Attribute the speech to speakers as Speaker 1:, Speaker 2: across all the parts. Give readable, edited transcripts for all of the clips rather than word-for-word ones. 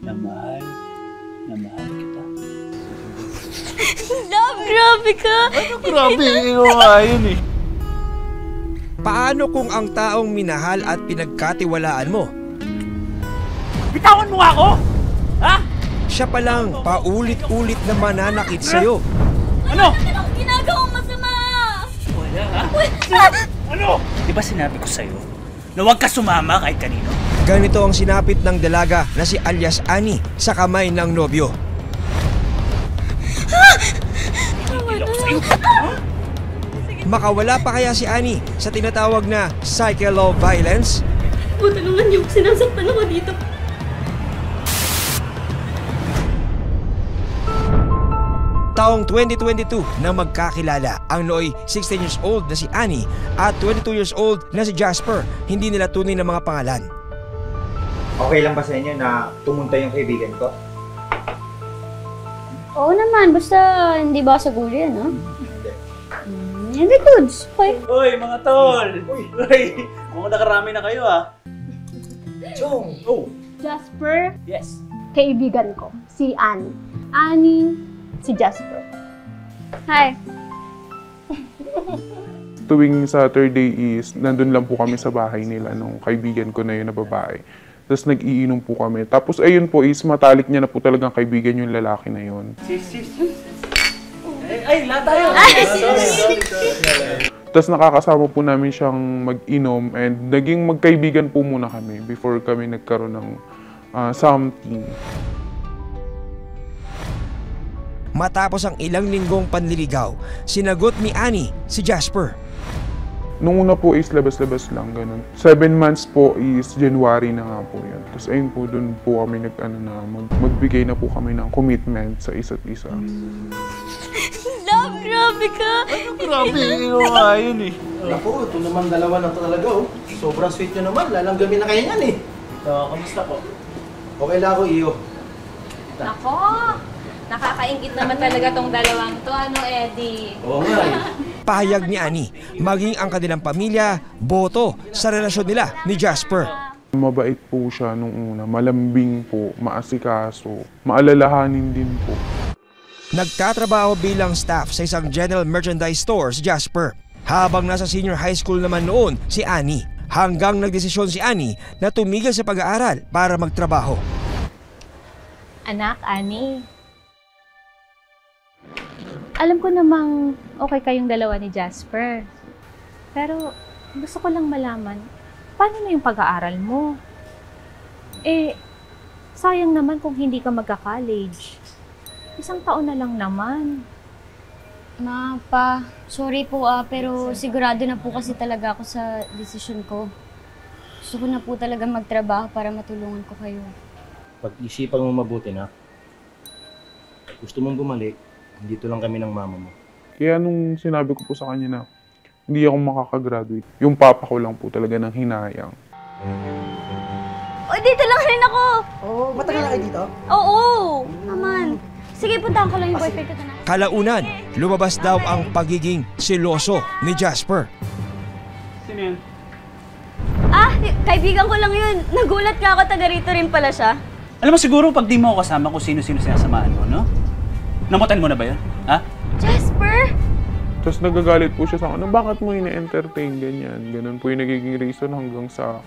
Speaker 1: na mahal kita.
Speaker 2: Love, grabe ka!
Speaker 1: Ano grabe? Ikaw nga yun eh.
Speaker 3: Paano kung ang taong minahal at pinagkatiwalaan mo,
Speaker 1: Bitawan mo nga ako! Ha?
Speaker 3: siya palang paulit-ulit na mananakit sa'yo?
Speaker 1: Ano?
Speaker 2: Anong ginagawang masama?
Speaker 1: Wala ha? Ano? Di ba sinabi ko sa'yo na huwag ka sumama kahit kanino?
Speaker 3: Ganito ang sinapit ng dalaga na si alias Annie sa kamay ng nobyo.
Speaker 1: Tigil ako sa'yo.
Speaker 3: Makawala pa kaya si Annie sa tinatawag na cycle of violence?
Speaker 2: O, tulungan niyo. Sinasaktan ako dito.
Speaker 3: Taong 2022 na magkakilala ang nooy 16 years old na si Annie at 22 years old na si Jasper. Hindi nila tunay na mga pangalan.
Speaker 4: Okay lang ba sa inyo na pumunta yung kaibigan ko?
Speaker 2: Oo naman. Basta hindi ba sa gulo yan, ha? Hindi, goods. Okay.
Speaker 1: Uy, mga tol! Uy! Mukhang nakarami na kayo ah.
Speaker 4: Chong!
Speaker 1: Oh!
Speaker 5: Jasper,
Speaker 1: Yes!
Speaker 5: kaibigan ko, si Annie. Annie, si Jasper.
Speaker 2: Hi.
Speaker 6: Tuwing Saturday is, nandun lang po kami sa bahay nila nung kaibigan ko na yun na babae. Tapos nag-iinom po kami. Tapos ayun po is, matalik niya na po talagang kaibigan yung lalaki na yun.
Speaker 1: Sis! Ay, lahat tayo!
Speaker 6: Tapos nakakasama po namin siyang mag-inom and naging magkaibigan po muna kami before kami nagkaroon ng something.
Speaker 3: Matapos ang ilang linggong panliligaw, sinagot ni Annie si Jasper.
Speaker 6: Nung una po is labas-labas lang, ganun. 7 months po is January na nga po yan. Tapos ayun po, dun po kami magbigay na po kami ng commitment sa isa't isa.
Speaker 2: Love, grabe ka!
Speaker 1: Ano grabe? Ikaw nga yun eh.
Speaker 7: Naku, ito naman dalawa na to talaga oh. Sobrang sweet nyo naman, lalanggamin na kayo yan eh.
Speaker 1: So, kamusta po?
Speaker 7: Okay lang ako, iyo.
Speaker 8: Nako! Nakakaingit naman talaga tong dalawang to, ano, Eddie?
Speaker 7: Oo nga eh.
Speaker 3: Pahayag ni Annie, maging ang kanilang pamilya, boto sa relasyon nila ni Jasper.
Speaker 6: Mabait po siya nung una, malambing po, maasikaso, maalalahanin din po.
Speaker 3: Nagtatrabaho bilang staff sa isang general merchandise store si Jasper. Habang nasa senior high school naman noon si Annie. Hanggang nagdesisyon si Annie na tumigil sa pag-aaral para magtrabaho.
Speaker 5: Anak, Annie. Alam ko namang okay kayong dalawa ni Jasper. Pero gusto ko lang malaman, paano na yung pag-aaral mo? Eh, sayang naman kung hindi ka magka-college. 1 taon na lang naman.
Speaker 2: Ma, pa, sorry po pero sigurado na po kasi talaga ako sa desisyon ko. Gusto ko na po talaga magtrabaho para matulungan ko kayo.
Speaker 7: Pag-isipan mo mabuti na. Gusto mong bumalik, dito lang kami ng mama mo.
Speaker 6: Kaya nung sinabi ko po sa kanya na hindi ako makakagraduate, yung papa ko lang po talaga ng hinayang.
Speaker 2: O, dito lang rin ako!
Speaker 7: Oo, matagal na kayo dito?
Speaker 2: Oo! Naman. Sige, puntahan ko lang yung boyfriend ko na.
Speaker 3: Kalaunan, lumabas daw ang pagiging seloso ni Jasper.
Speaker 1: Sino yan?
Speaker 2: Kaibigan ko lang yun. Nagulat ka ako, taga rito rin pala siya.
Speaker 1: Alam mo siguro pag di mo ako kasama kung sino-sino sinasamahan mo, no? Namutan mo na ba yun? Ha?
Speaker 2: Jasper!
Speaker 6: Tapos nagagalit po siya sa akin, bakit mo ina-entertain ganyan? Ganun po yung nagiging reason hanggang sa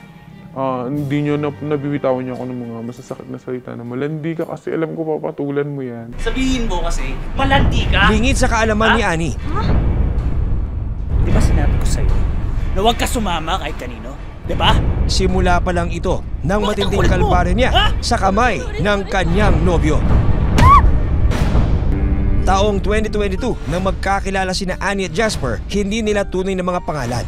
Speaker 6: hindi nyo nabibitawan niyo ako ng mga masasakit na salita na malandi ka kasi alam ko papatulan mo yan.
Speaker 1: Sabihin mo kasi, malandi ka!
Speaker 3: Lingid sa kaalaman ni Annie.
Speaker 1: Di ba sinabi ko sa'yo na huwag ka sumama kahit kanino? Di ba?
Speaker 3: Simula pa lang ito ng matinding kalbaryo niya sa kamay ng kanyang nobyo. Taong 2022 nang magkakilala sina Annie at Jasper, hindi nila tunay na mga pangalan.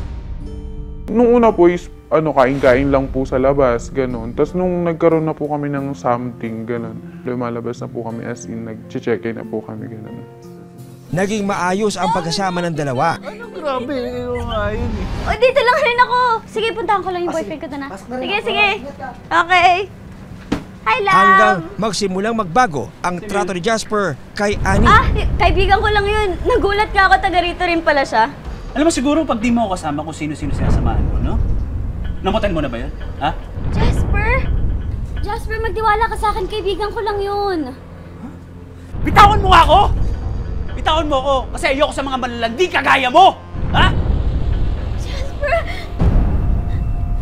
Speaker 6: Nung una po is kain-kain lang po sa labas, ganun. Tapos nung nagkaroon na po kami ng something, ganun, lumalabas na po kami as in, nag-check-in na po kami, ganun.
Speaker 3: Naging maayos ang pagkasama ng dalawa.
Speaker 1: Ano grabe? Ikaw nga yun eh.
Speaker 2: O, dito lang rin ako. Sige, puntahan ko lang yung boyfriend ko na. Sige, sige. Okay. Hi, love!
Speaker 3: Hanggang magsimulang magbago ang trato ni Jasper kay Annie.
Speaker 2: Kaibigan ko lang yun. Nagulat ka ako, taga rito rin pala siya.
Speaker 1: Alam mo siguro pag di mo ako kasama kung sino-sino sinasamahan mo, no? Namutan mo na ba yun? Ha?
Speaker 2: Jasper! Jasper, magtiwala ka sa akin. Kaibigan ko lang yun.
Speaker 1: Bitawan mo ako! Bitawan mo ako kasi ayoko sa mga malalandi kagaya mo! Ha?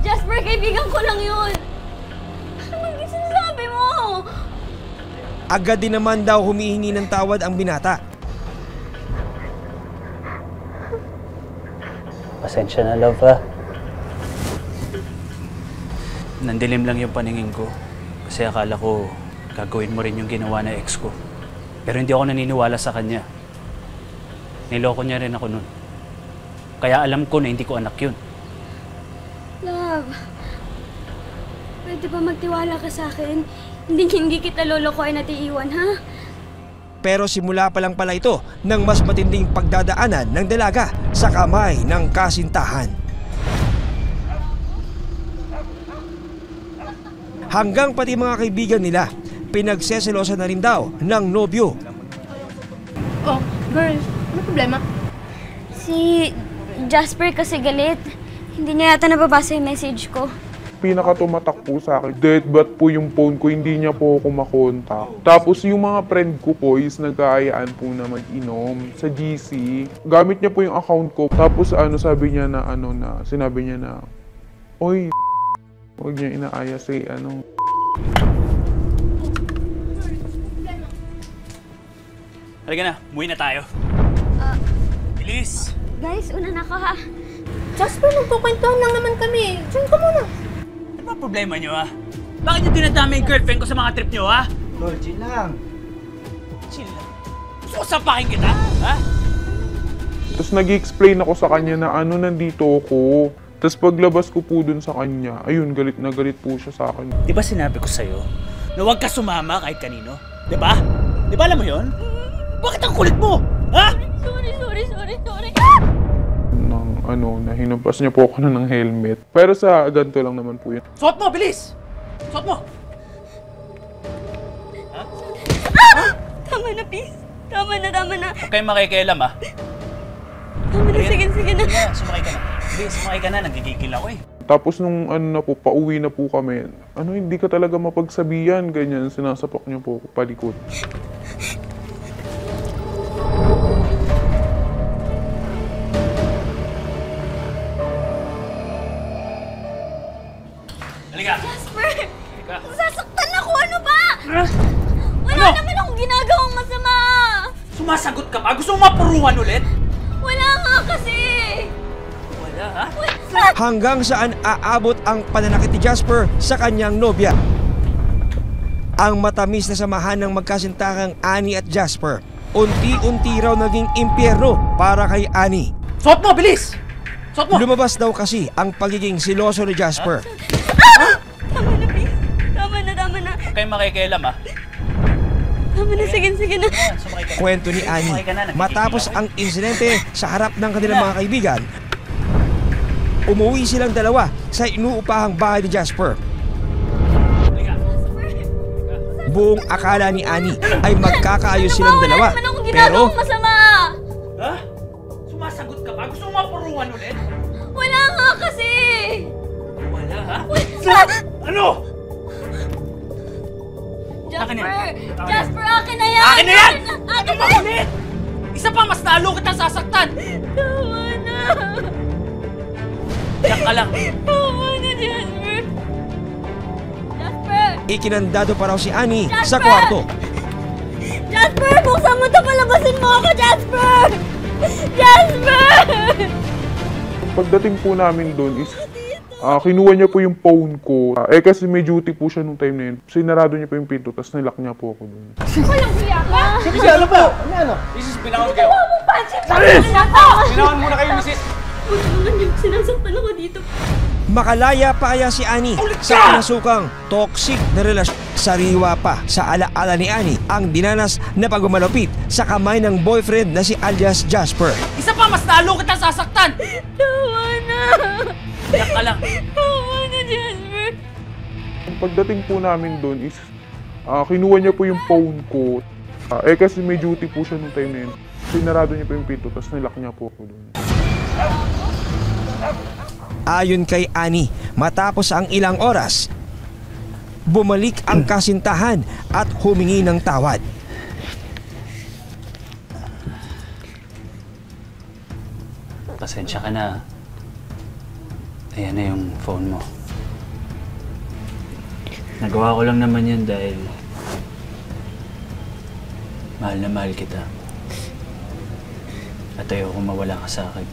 Speaker 2: Jasper, kaibigan ko lang yun. Ano bang sinasabi mo?
Speaker 3: Agad din naman daw humihingi ng tawad ang binata.
Speaker 1: Pasensya na, love, ha? Nandilim lang yung paningin ko. Kasi akala ko gagawin mo rin yung ginawa na ex ko. Pero hindi ako naniniwala sa kanya. Niloko niya rin ako nun. Kaya alam ko na hindi ko anak yun.
Speaker 2: Love, pwede ba magtiwala ka sa akin? Hindi kita lolokohin at iiwan, ha?
Speaker 3: Pero simula pa lang pala ito ng mas matinding pagdadaanan ng dalaga sa kamay ng kasintahan. Hanggang pati mga kaibigan nila, pinagseselosan na rin daw ng nobyo.
Speaker 8: Oh, girl, ano problema?
Speaker 2: Si Jasper kasi galit. Hindi niya yata nababasa yung message ko.
Speaker 6: Pinakatumatak po sa akin, dead bat po yung phone ko, hindi niya po ako makontak. Tapos yung mga friend ko po is nagkaayaan po na mag-inom sa GC. Gamit niya po yung account ko. Tapos sabi niya na sinabi niya na, oy, huwag niya inaaya si
Speaker 1: Halika na, umuwi na tayo. Bilis!
Speaker 2: Guys, una na ako, ha?
Speaker 8: Jasper, magkukwentuhan lang naman kami. Diyan ka muna.
Speaker 1: Ano ba problema niyo, ha? Bakit niyo dinadama yung girlfriend ko sa mga trip niyo, ha?
Speaker 4: Tol, chill lang.
Speaker 1: Chill lang. Gusto ko sapakin kita, ha?
Speaker 6: Tapos nag-explain ako sa kanya na nandito ako. Tapos paglabas ko po dun sa kanya, ayun, galit na galit po siya sa akin.
Speaker 1: Di ba sinabi ko sa'yo na huwag ka sumama kahit kanino? Di ba? Di ba alam mo yun? Bakit ang kulit mo? Ha?
Speaker 2: Sorry.
Speaker 6: Na hinampas niya po ako ng helmet. Pero sa ganito lang naman po yun.
Speaker 1: Suot mo, bilis! Suot mo!
Speaker 2: Tama na, please. Tama na.
Speaker 1: Huwag kayong makikialam, ha?
Speaker 2: Tama na, sige na.
Speaker 1: Sige, sumakay ka na. Bilis, sumakay ka na. Nagigigil ako, eh.
Speaker 6: Tapos nung pauwi na po kami, hindi ka talaga mapagsabihan, ganyan, sinasapak niya po ako palikot.
Speaker 1: Halika!
Speaker 2: Jasper!
Speaker 1: Halika!
Speaker 2: Sasaktan ako, ano ba? Wala
Speaker 1: Ano?
Speaker 2: naman akong ginagawang masama!
Speaker 1: Sumasagot ka pa? Gusto mo mapuruan ulit?
Speaker 2: Wala nga kasi!
Speaker 1: Wala, ha?
Speaker 3: Hanggang saan aabot ang pananakit ni Jasper sa kanyang nobya. Ang matamis na samahan ng magkasintakang Annie at Jasper, unti-unti raw naging impyerno para kay Annie.
Speaker 1: Suot mo, bilis! Suot mo!
Speaker 3: Lumabas daw kasi ang pagiging siloso ni Jasper.
Speaker 2: Tama na, please. Tama na.
Speaker 1: Huwag kayong makikialam, ha?
Speaker 2: Tama na, sige na.
Speaker 1: Sumakay ka na.
Speaker 3: Kwento ni Annie, matapos ang insidente sa harap ng kanilang mga kaibigan, umuwi silang dalawa sa inuupahang bahay ni Jasper.
Speaker 1: Halika!
Speaker 3: Buong akala ni Annie ay magkakaayos silang dalawa.
Speaker 2: Wala naman akong
Speaker 3: Pero
Speaker 2: ginagawang masama!
Speaker 1: Ha? Sumasagot ka pa? Gusto mo mapuruan ulit?
Speaker 2: Wala nga kasi!
Speaker 1: Wala, ha? Ano? Akin na yan.
Speaker 2: Jasper, akin na yan!
Speaker 1: Akin na yan!
Speaker 2: Akin
Speaker 1: Ano
Speaker 2: na yan!
Speaker 1: makulit? Isa pa, mas lalo kitang sasaktan!
Speaker 2: Tama na!
Speaker 1: Diyan ka lang.
Speaker 2: Tama na, Jasper! Jasper!
Speaker 3: ikinandado pa raw si Annie sa
Speaker 2: Jasper!
Speaker 3: kwarto.
Speaker 2: Jasper! Buksan mo ito! Palabasin mo ako, Jasper! Jasper!
Speaker 6: Pagdating po namin doon is, kinuha niya po yung phone ko. Kasi may duty po siya nung time na yun. Sinarado niya po yung pinto, tapos nilock niya po ako doon.
Speaker 8: Walang hiya ka?
Speaker 1: Mrs. Ano po? Mrs. Pinawag kayo. Pinawan muna kayo, Mrs.
Speaker 2: Huwag naman yung sinasaktan ako dito.
Speaker 3: Makalaya pa kaya si Annie sa pinasukang toxic na relasyon. Sariwa pa sa alaala ni Annie ang dinanas na pagmamalupit sa kamay ng boyfriend na si alias Jasper.
Speaker 1: Isa pa, mas lalo kitang sasaktan!
Speaker 2: Tama na!
Speaker 1: Diyan ka lang.
Speaker 2: Tama na, Jasper!
Speaker 6: Pagdating po namin doon is, kinuha niya po yung phone ko. Kasi may duty po siya nung time na yun. Sinarado niya po yung pinto, tapos nilock niya po ako doon.
Speaker 3: Ayon kay Annie, matapos ang ilang oras, bumalik ang kasintahan at humingi ng tawad.
Speaker 1: Pasensya ka na. Ayan na yung phone mo. Nagawa ko lang naman yun dahil mahal na mahal kita. At ayoko mawala ka sa akin.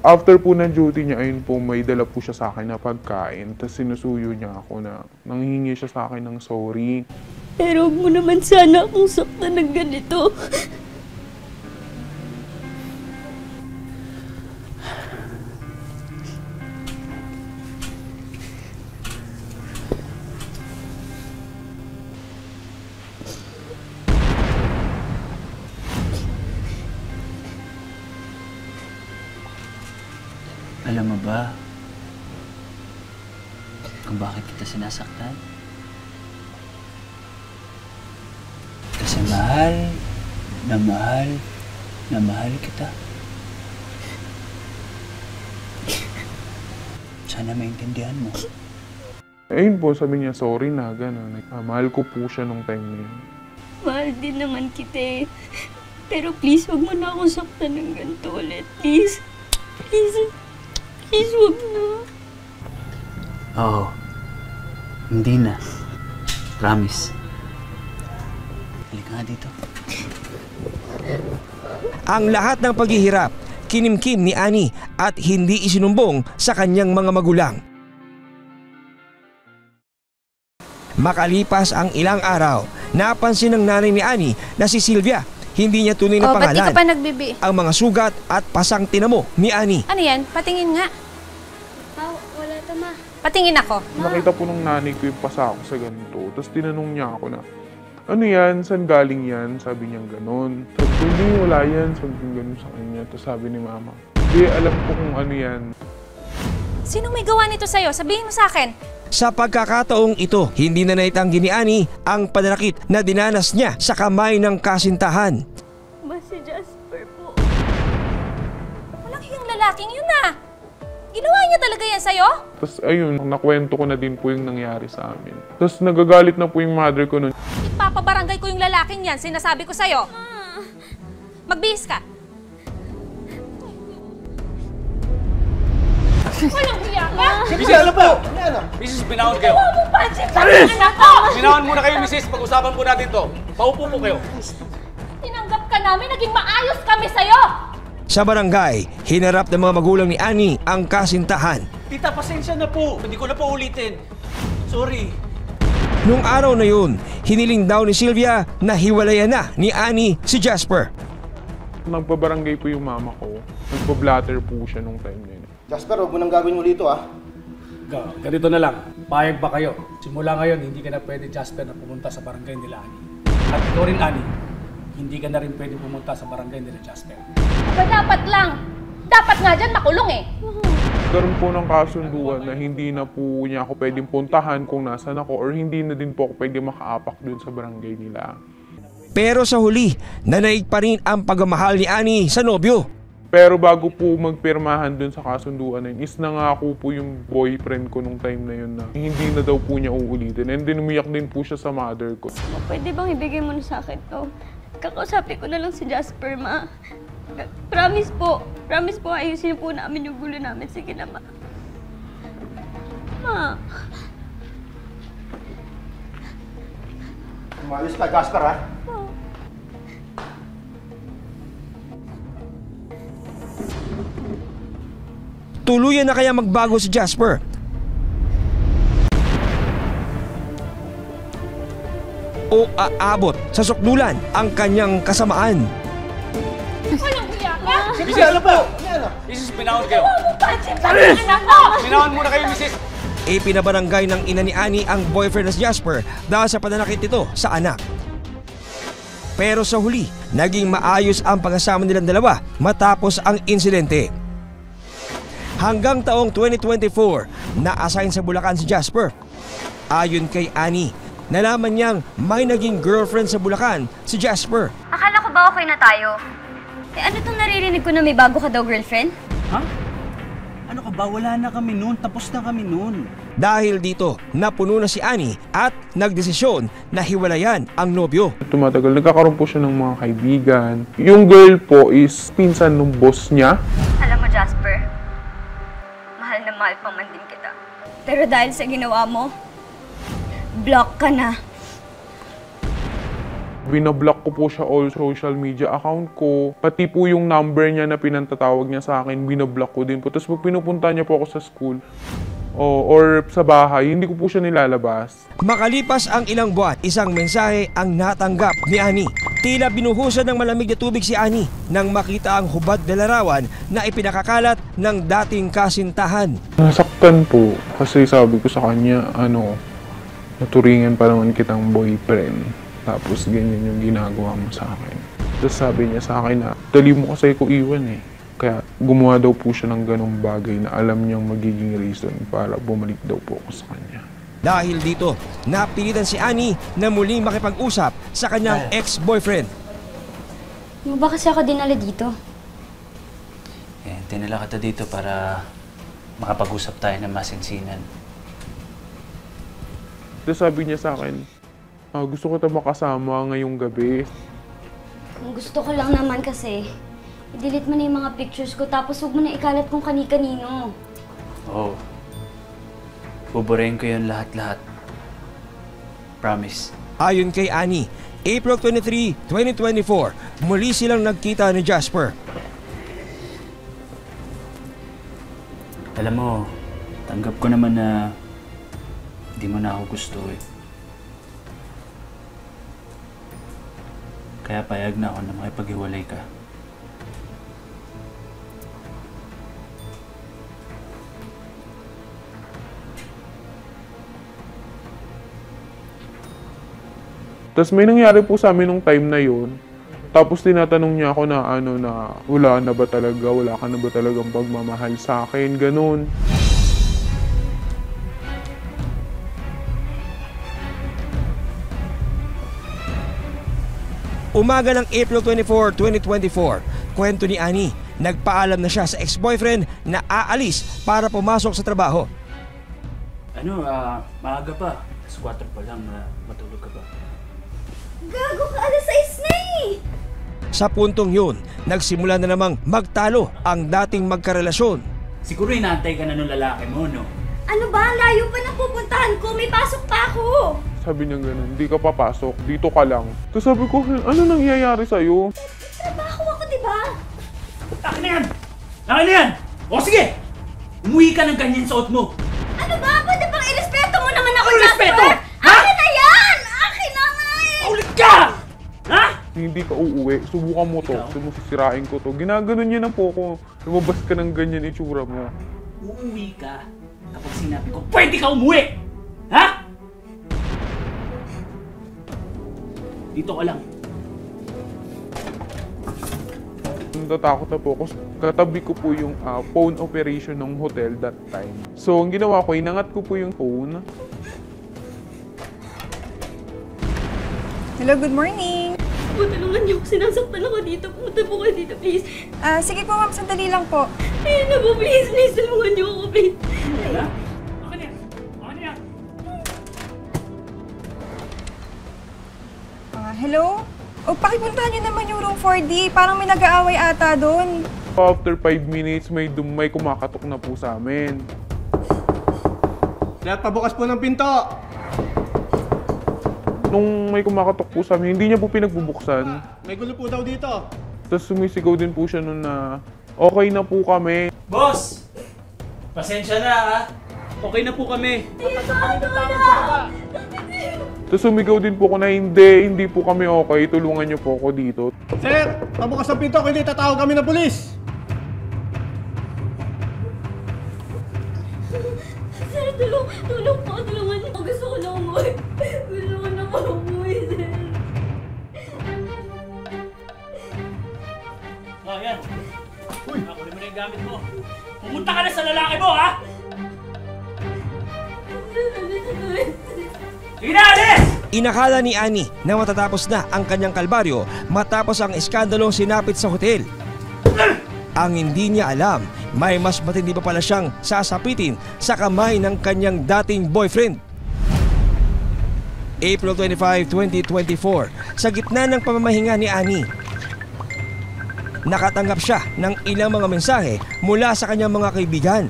Speaker 6: After po ng duty niya, ayun po, may dala po siya sa akin na pagkain. Tapos sinusuyo niya ako na nanghihingi siya sa akin ng sorry.
Speaker 2: Pero huwag mo naman sana akong saktan ng ganito.
Speaker 1: Alam mo ba kung bakit kita sinasaktan? Kasi mahal na mahal na mahal kita. Sana maintindihan mo.
Speaker 6: Ayun po, sabi niya, sorry na, gano'n. Mahal ko po siya nung time na yun.
Speaker 2: Mahal din naman kita eh. Pero please, huwag mo na akong saktan ng ganito ulit. Please. Please. Please, huwag na.
Speaker 1: Oo. Hindi na. Promise. Halika nga dito.
Speaker 3: Ang lahat ng paghihirap, kinimkim ni Annie at hindi isinumbong sa kanyang mga magulang. Makalipas ang ilang araw, napansin ng nanay ni Annie na si Sylvia. Hindi niya tunay na
Speaker 8: ba't di
Speaker 3: pangalan
Speaker 8: ka pa nagbibi?
Speaker 3: ang mga sugat at pasang tinamo ni Annie.
Speaker 8: Ano yan? Patingin nga.
Speaker 2: Wala tama.
Speaker 8: Patingin ako.
Speaker 6: Nakita po nung nanay ko yung pasa ako sa ganito. Tapos tinanong niya ako na, ano yan? Saan galing yan? Sabi niya gano'n. Sabi ko, hindi, wala yan. Sabi ko gano'n sa kanya. Tapos sabi ni mama, hindi, alam ko kung ano yan.
Speaker 8: Sino may gawa nito sa'yo? Sabihin mo sa akin.
Speaker 3: Sa pagkakataong ito, hindi na naitanggi ni Annie ang pananakit na dinanas niya sa kamay ng kasintahan.
Speaker 2: Si Jasper po.
Speaker 8: Walang hiyang lalaking yun ah. Ginawa niya talaga yan sa'yo?
Speaker 6: Tapos ayun, nakwento ko na din po yung nangyari sa amin. Tapos nagagalit na po yung mother ko nun.
Speaker 8: Ipapabarangay ko yung lalaking yan, sinasabi ko sa'yo. Magbihis ka. Walang hiya ka?
Speaker 9: Mrs. ano po? Mrs. binawon kayo. Binawon muna kayo, Mrs. Pag-usapan po natin to. Paupo po kayo.
Speaker 8: Tinanggap ka namin, naging maayos kami sa'yo!
Speaker 3: Sa barangay, hinarap ng mga magulang ni Annie ang kasintahan.
Speaker 9: Tita, pasensya na po. Hindi ko na po ulitin. Sorry.
Speaker 3: Nung araw na yun, hiniling daw ni Sylvia na hiwalayan na ni Annie si Jasper.
Speaker 6: Nagpabarangay po yung mama ko. Nagpa-blatter po siya nung time na yun.
Speaker 7: Jasper, huwag mo nang gagawin mo dito ah.
Speaker 9: Ganito na lang. Payag ba kayo? Simula ngayon, hindi ka na pwede, Jasper, na pumunta sa barangay nila Annie. At ikaw rin, Annie, hindi ka na rin pwede pumunta sa barangay nila Jasper.
Speaker 8: Aba, dapat lang. Dapat nga dyan makulong eh.
Speaker 6: Karoon po ng kasunduan na hindi na po niya ako pwedeng puntahan kung nasan ako or hindi na din po ako pwedeng makaapak dun sa barangay nila.
Speaker 3: Pero sa huli, nanaig pa rin ang pagmamahal ni Annie sa nobyo.
Speaker 6: Pero bago po magpirmahan dun sa kasunduan na yun, is nangako po yung boyfriend ko nung time na yun na hindi na daw po niya uulitin. And then umiyak din po siya sa mother ko.
Speaker 2: Pwede bang ibigay mo na sa akin to? Kakausapin ko na lang si Jasper, ma. Promise po, ayusin po namin yung gulo namin. Sige na, ma. Ma.
Speaker 7: Umayos ka, Jasper ah.
Speaker 3: Tuluyan na kaya magbago si Jasper? O aabot sa sukdulan ang kanyang kasamaan?
Speaker 8: Walang hiya ka?
Speaker 9: Mrs. ano po? Mrs. binawon kayo. Binawon muna kayo, Mrs.
Speaker 3: Ipinabarangay ng ina ni Annie ang boyfriend na si Jasper dahil sa pananakit nito sa anak. Pero sa huli, naging maayos ang pagkasama nilang dalawa matapos ang insidente. Hanggang taong 2024, na-assign sa Bulacan si Jasper. Ayon kay Annie, nalaman niyang may naging girlfriend sa Bulacan si Jasper.
Speaker 2: Akala ko ba okay na tayo? Ano tong naririnig ko na may bago ka daw, girlfriend?
Speaker 9: Ha? Ano ka
Speaker 1: ba? Wala na kami noon. Tapos na kami noon.
Speaker 3: Dahil dito, napuno na si Annie at nagdesisyon na hiwalayan ang nobyo.
Speaker 6: Tumatagal, nagkakaroon po siya ng mga kaibigan. Yung girl po is pinsan ng boss niya.
Speaker 2: Alam mo, Jasper, mahal na mahal pa man din kita. Pero dahil sa ginawa mo, block ka na.
Speaker 6: Binablock ko po siya all social media account ko. Pati po yung number niya na pinantatawag niya sa akin, binablock ko din po. Tapos pag pinupunta niya po ako sa school or sa bahay, hindi ko po siya nilalabas.
Speaker 3: Makalipas ang ilang buwan, isang mensahe ang natanggap ni Annie. Tila binuhusan ng malamig na tubig si Annie nang makita ang hubad na larawan na ipinakakalat ng dating kasintahan.
Speaker 6: Nasaktan po kasi sabi ko sa kanya, naturingan pa naman kitang boyfriend. Tapos ganyan yung ginagawa mo sa akin. Tapos sabi niya sa akin na, dali mo kasi ko iwan eh. Kaya gumawa daw po siya ng ganong bagay na alam niyang magiging reason para bumalik daw po ako sa kanya.
Speaker 3: Dahil dito, napilitan si Annie na muling makipag-usap sa kanyang ex-boyfriend.
Speaker 2: Mo ba kasi ako dinala dito?
Speaker 1: Tinala kita dito para makapag-usap tayo ng masinsinan.
Speaker 6: Tapos sabi niya sa akin, gusto ko makasama ngayong gabi.
Speaker 2: Kung gusto ko lang naman kasi, i-delete mo na yung mga pictures ko tapos huwag mo na ikalat kung kani-kanino.
Speaker 1: Oo. Buburehin ko yun lahat-lahat. Promise.
Speaker 3: Ayon kay Annie, April 23, 2024, muli silang nagkita ni Jasper.
Speaker 1: Alam mo, tanggap ko naman na hindi mo na ako gusto eh. Kaya payag na ako na makipag-hiwalay ka.
Speaker 6: Tapos may nangyari po sa amin nung time na yun. Tapos tinatanong niya ako na wala na ba talaga, wala ka na ba talagang pagmamahal sa akin, ganun.
Speaker 3: Umaga ng April 24, 2024, kwento ni Annie, nagpaalam na siya sa ex-boyfriend na aalis para pumasok sa trabaho.
Speaker 1: Maaga pa. Alas 4 pa lang, matulog ka ba?
Speaker 2: Gago ka, alas 6 na eh!
Speaker 3: Sa puntong yun, nagsimula na namang magtalo ang dating magkarelasyon.
Speaker 1: Siguro inaantay ka na nung lalaki mo, no?
Speaker 2: Ano ba? Layo pa na pupuntahan ko. May pasok pa ako.
Speaker 6: Sabi niya ganun, hindi ka papasok, dito ka lang. Tapos sabi ko, ano nangyayari sa'yo?
Speaker 2: Trabaho ako, di ba?
Speaker 1: Akin na yan! Akin na yan! O sige! Umuwi ka ng ganyan suot mo!
Speaker 2: Ano ba? Pwede bang irespeto mo naman ako,
Speaker 1: Ano respeto?
Speaker 2: Ha? Akin na yan! Akin na nga eh!
Speaker 1: Ulit ka! Ha?
Speaker 6: Hindi ka uuwi, subukan mo to, sumusisirain ko to. Ginaganon niya na po ako, lumabas ka ng ganyan itsura mo.
Speaker 1: Uuwi ka kapag sinabi ko, pwede ka umuwi! Ha? Dito ka lang.
Speaker 6: Natatakot na po ako. Katabi ko po yung phone operation ng hotel that time. So, ang ginawa ko, inangat ko po yung phone.
Speaker 10: Hello, good morning.
Speaker 2: Tulungan niyo ako. Sinasaktan ako dito. Pumunta po kayo dito, please.
Speaker 10: Sige po ma'am, sandali lang po.
Speaker 2: Ayun na po, please. Please, tulungan niyo ako, please.
Speaker 1: Ha? Akin yan! Akin yan!
Speaker 10: Hello? Pakipuntahan niyo naman yung room 4D. Parang may nag-aaway ata doon.
Speaker 6: After 5 minutes, may kumakatok na po sa amin.
Speaker 11: Lahat pabukas po ng pinto!
Speaker 6: Nung may kumakatok po sa amin, hindi niya po pinagbubuksan.
Speaker 11: May gulo po daw dito.
Speaker 6: Tapos sumisigaw din po siya nun na okay na po kami.
Speaker 1: Boss! Pasensya na ha! Okay na po kami.
Speaker 6: Tapos sumigaw din po ako na hindi po kami okay, tulungan niyo po ako dito.
Speaker 11: Sir, pabukas ng pinto kung hindi tatawag kami ng pulis!
Speaker 2: Sir, tulong po. Tulungan niyo. Gusto ko na umuwi. Gusto ko na po umuwi, sir.
Speaker 1: Oh, yan. Uy! Kunin mo na yung gamit mo. Pumunta ka na sa lalaki mo, ha? Inalis!
Speaker 3: Inakala ni Annie na matatapos na ang kanyang kalbaryo matapos ang iskandalong sinapit sa hotel. Ang hindi niya alam, may mas matindi pa pala siyang sasapitin sa kamay ng kanyang dating boyfriend. April 25, 2024, sa gitna ng pamamahinga ni Annie, nakatanggap siya ng ilang mga mensahe mula sa kanyang mga kaibigan.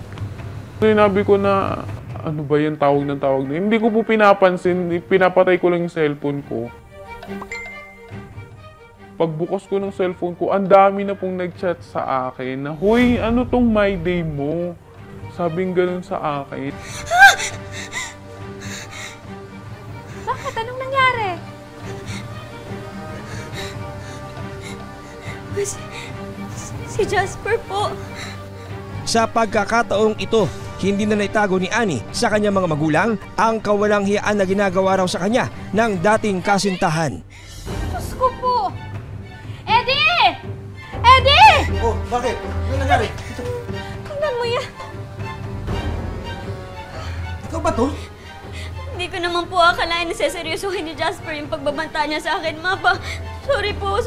Speaker 6: Sinabi ko na, ano ba yan, tawag ng tawag na. Hindi ko po pinapansin, pinapatay ko lang yung cellphone ko. Pagbukas ko ng cellphone ko, ang dami na pong nag-chat sa akin na, "Hoy, ano tong my day mo?" Sabing ganun sa akin.
Speaker 8: Bakit? Anong nangyari?
Speaker 2: Si Jasper po.
Speaker 3: Sa pagkakataong ito, hindi na naitago ni Annie sa kanyang mga magulang ang kawalang hiyaan na ginagawa raw sa kanya ng dating kasintahan.
Speaker 8: Diyos ko po! Eddie! Eddie!
Speaker 11: Oh, bakit? Ano nangyari?
Speaker 2: Tingnan mo yan.
Speaker 11: Ikaw ba to?
Speaker 2: Hindi ko naman po akalain na seseryosohin ni Jasper yung pagbabanta niya sa akin, Mapa. Sorry po.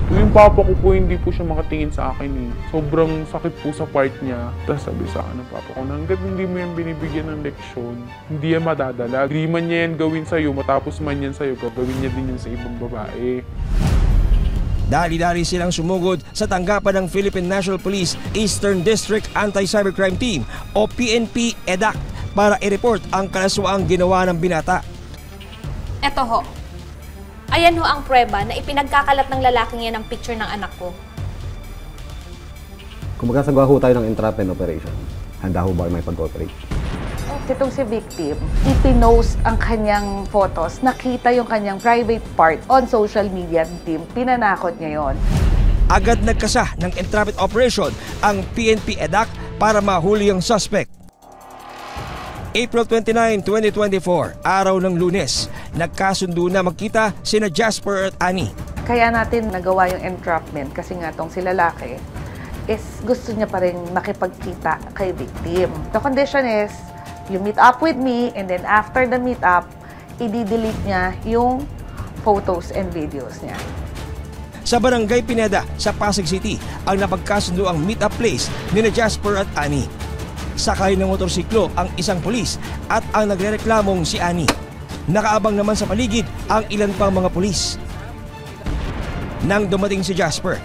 Speaker 6: Yung papa ko po, hindi po siya makatingin sa akin eh. Sobrang sakit po sa part niya. Tapos sabi sa akin ng papa ko, hanggat hindi mo yan binibigyan ng leksyon, hindi yan madadala. Hindi man niya yan gawin sa'yo, matapos man yan sa'yo, gagawin niya din yan sa ibang babae.
Speaker 3: Dali-dali silang sumugod sa tanggapan ng Philippine National Police Eastern District Anti-Cybercrime Team o PNP EDAC para i-report ang kalaswaang ginawa ng binata.
Speaker 8: Eto ho. Ayan ho ang prueba na ipinagkakalat ng lalaking yan ang picture ng anak ko.
Speaker 12: Kung magkasagawa ho tayo ng entrapment operation, handa ho ba may pag-operate?
Speaker 13: Itong si victim, ipinost ang kanyang photos, nakita yung kanyang private part on social media team, pinanakot niya yon.
Speaker 3: Agad nagkasa ng entrapment operation ang PNP EDAC para mahuli ang suspect. April 29, 2024, araw ng Lunes, nagkasundo na magkita sina Jasper at Annie.
Speaker 13: Kaya natin nagawa yung entrapment kasi nga tong si lalaki is gusto niya pa rin makipagkita kay victim. The condition is, you meet up with me and then after the meet up, i-delete niya yung photos and videos niya.
Speaker 3: Sa Barangay Pineda sa Pasig City, ang napagkasundo ang meet-up place ni Jasper at Annie. Sakay ng motorsiklo ang isang pulis at ang nagrereklamong si Annie. Nakaabang naman sa paligid ang ilan pang mga pulis. Nang dumating si Jasper,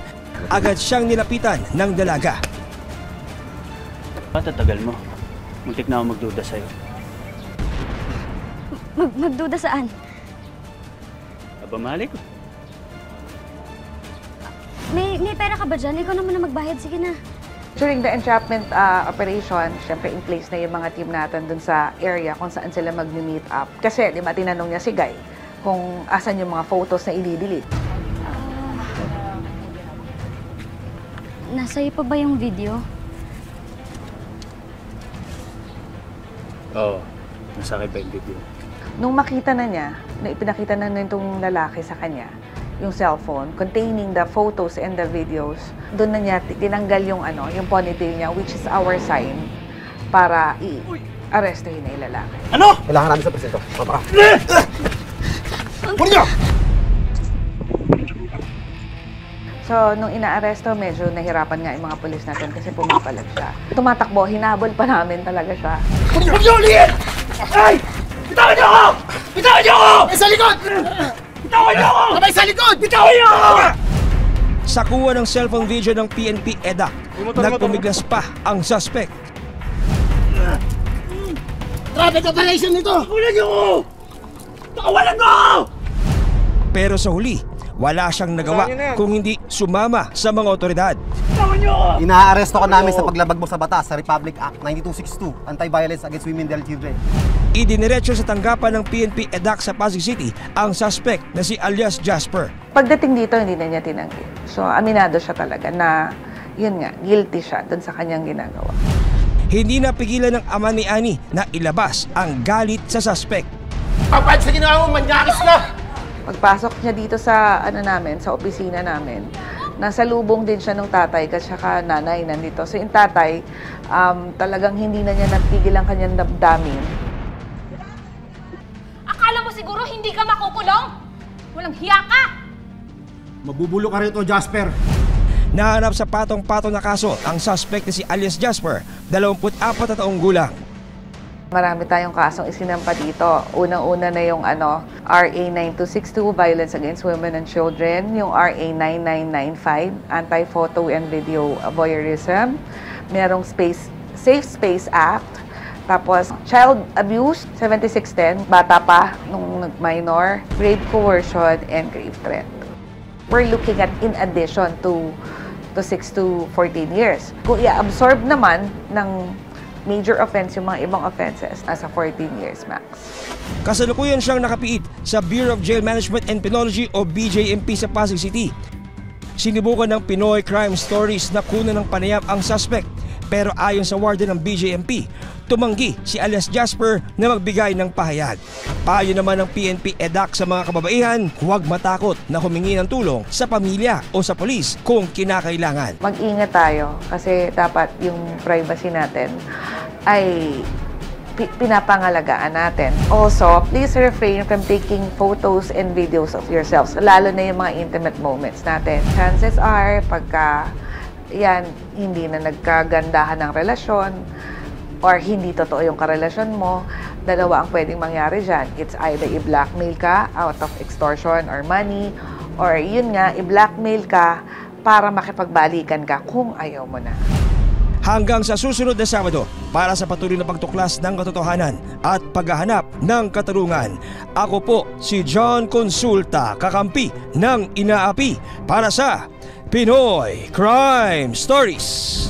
Speaker 3: agad siyang nilapitan ng dalaga.
Speaker 1: Patatagal mo. Muntik na ako magduda sa'yo.
Speaker 2: Magduda saan?
Speaker 1: Aba, mali ko.
Speaker 2: May pera ka ba dyan? Ikaw naman na magbayad. Sige na.
Speaker 13: During the entrapment operation, syempre in place na yung mga team natin dun sa area kung saan sila mag-meet up. Kasi, di ba, tinanong niya si Guy kung asan yung mga photos na i-delete.
Speaker 2: Nasa iyo pa ba yung video?
Speaker 1: Oo, nasa akin pa yung video.
Speaker 13: Nung makita na niya, na ipinakita na itong lalaki sa kanya, yung cellphone containing the photos and the videos, doon na niya tinanggal yung yung ponytail niya, which is our sign para i-arrestuhin na yung lalaki.
Speaker 11: Ano?
Speaker 12: Kailangan namin sa presinto. Papa.
Speaker 11: Puro niyo!
Speaker 13: So, nung inaaresto, medyo nahirapan nga yung mga pulis natin kasi pumapalag siya. Tumatakbo, hinabol pa namin talaga siya.
Speaker 11: Puro niyo ulit! Ay! Bitawan niyo ako! Bitawan niyo ako! Ay, sa likod! Bitawan niyo ako! Sabay sa likod! Bitawan niyo ako!
Speaker 3: Sa kuha ng cellphone video ng PNP EDAC, nagpumiglas pa ang suspect.
Speaker 11: Traffic operation nito! Kulan niyo ako! Nakawalan mo ako!
Speaker 3: Pero sa huli, wala siyang nagawa kung hindi sumama sa mga otoridad.
Speaker 12: Inaaresto ka namin sa paglabag mo sa batas sa Republic Act 9262, Anti-Violence Against Women and Children.
Speaker 3: Idiniretso sa tanggapan ng PNP EDAC sa Pasig City ang suspect na si alias Jasper.
Speaker 13: Pagdating dito, hindi na niya tinanggi. So, aminado siya talaga na, yun nga, guilty siya dun sa kanyang ginagawa.
Speaker 3: Hindi napigilan ng ama ni Annie na ilabas ang galit sa suspect.
Speaker 11: Kapag sa ginawa mo, manyakis na!
Speaker 13: Pagpasok niya dito sa sa opisina namin, nasa lubong din siya ng tatay kasi saka nanay nandito. So yung tatay, talagang hindi na niya napigil ang kanyang damdamin.
Speaker 8: Akala mo siguro hindi ka makukulong? Walang hiya ka!
Speaker 11: Mabubulo ka rito, Jasper.
Speaker 3: Nahanap sa patong-patong na kaso ang suspect na si alias Jasper, 24 na taong gulang.
Speaker 13: Marami tayong kasong isinampa dito. Unang-una na yung RA 9262, Violence Against Women and Children, yung RA 9995, Anti-Photo and Video Voyeurism, merong Safe Space Act, tapos Child Abuse 7610, bata pa nung minor, grave coercion, and grave threat. We're looking at in addition to 6 to 14 years. Kung i-absorb naman ng major offense yung mga ibang offenses, nasa 14 years max.
Speaker 3: Kasalukuyan siyang nakapiit sa Bureau of Jail Management and Penology o BJMP sa Pasig City. Sinubukan ng Pinoy Crime Stories na kunan ng panayam ang suspect, pero ayon sa warden ng BJMP, tumanggi si alias Jasper na magbigay ng pahayag. Payo naman ng PNP EDAC sa mga kababaihan, huwag matakot na humingi ng tulong sa pamilya o sa polis kung kinakailangan.
Speaker 13: Mag-ingat tayo kasi dapat yung privacy natin ay pinapangalagaan natin. Also, please refrain from taking photos and videos of yourselves, lalo na yung mga intimate moments natin. Chances are, pagka yan, hindi na nagkagandahan ng relasyon or hindi totoo yung karelasyon mo, dalawa ang pwedeng mangyari dyan. It's either i-blackmail ka out of extortion or money, or yun nga, i-blackmail ka para makipagbalikan ka kung ayaw mo na.
Speaker 3: Hanggang sa susunod na Sabado, para sa patuloy na pagtuklas ng katotohanan at paghahanap ng katarungan, ako po si John Consulta, kakampi ng inaapi para sa Pinoy Crime Stories.